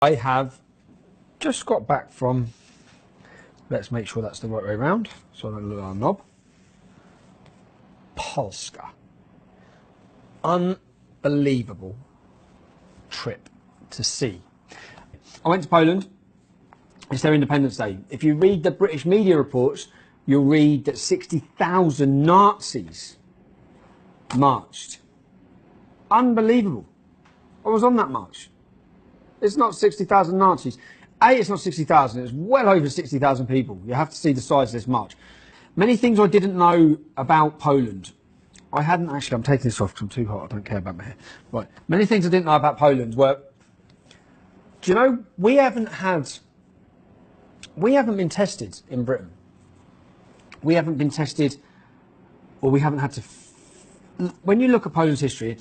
I have just got back from, let's make sure that's the right way around, so I don't look at our knob, Polska. Unbelievable trip to see. I went to Poland. It's their Independence Day. If you read the British media reports, you'll read that 60,000 Nazis marched. Unbelievable. I was on that march. It's not 60,000 Nazis. It's not 60,000. It's well over 60,000 people. You have to see the size of this march. Many things I didn't know about Poland. I hadn't actually, I'm taking this off because I'm too hot. I don't care about my hair. Right. Many things I didn't know about Poland were, do you know, we haven't been tested in Britain. We haven't been tested, or we haven't had to. When you look at Poland's history,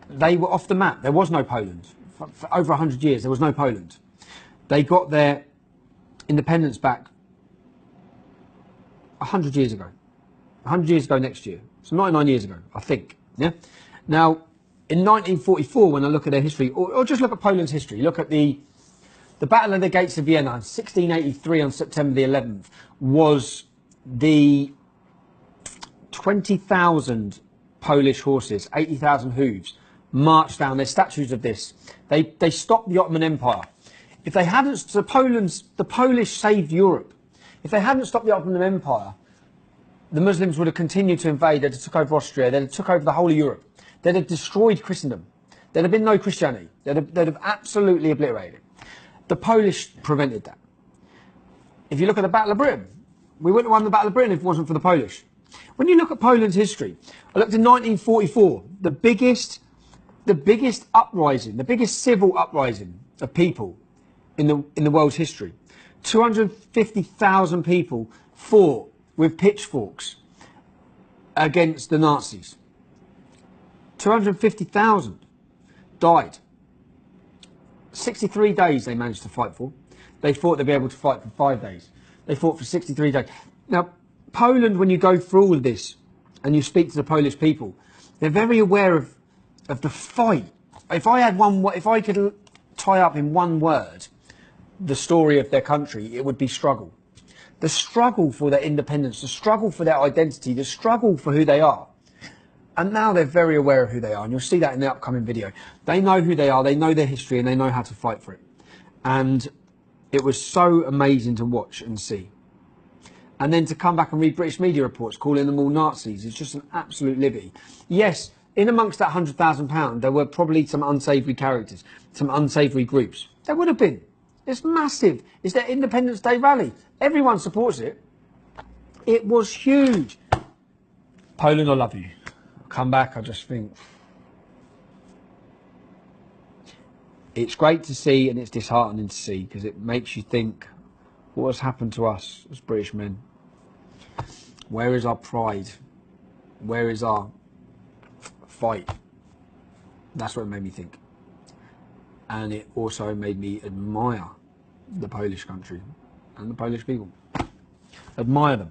they were off the map. There was no Poland. For over 100 years, there was no Poland. They got their independence back 100 years ago. 100 years ago next year. So 99 years ago, I think. Yeah. Now, in 1944, when I look at their history, or just look at Poland's history, look at the Battle of the Gates of Vienna in 1683 on September the 11th was the 20,000 Polish horses, 80,000 hooves, marched down. There's statues of this. They stopped the Ottoman Empire. If they hadn't, the Polish saved Europe. If they hadn't stopped the Ottoman Empire, the Muslims would have continued to invade. They'd have took over Austria. They'd have took over the whole of Europe. They'd have destroyed Christendom. There'd have been no Christianity. They'd have absolutely obliterated it. The Polish prevented that. If you look at the Battle of Britain, we wouldn't have won the Battle of Britain if it wasn't for the Polish. When you look at Poland's history, I looked in 1944, the biggest uprising, the biggest civil uprising of people in the world's history. 250,000 people fought with pitchforks against the Nazis. 250,000 died. 63 days they managed to fight for. They thought they'd be able to fight for 5 days. They fought for 63 days. Now, Poland, when you go through all of this and you speak to the Polish people, they're very aware of the fight. If I could tie up in one word the story of their country, it would be struggle. The struggle for their independence, the struggle for their identity, the struggle for who they are. And now they're very aware of who they are, and you'll see that in the upcoming video. They know who they are, they know their history, and they know how to fight for it. And it was so amazing to watch and see. And then to come back and read British media reports calling them all Nazis is just an absolute liberty. Yes, in amongst that £100,000, there were probably some unsavoury characters, some unsavoury groups. There would have been. It's massive. It's their Independence Day rally. Everyone supports it. It was huge. Poland, I love you. Come back, I just think it's great to see, and it's disheartening to see, because it makes you think, what has happened to us as British men? Where is our pride? Where is our fight? That's what it made me think. And it also made me admire the Polish country and the Polish people. Admire them.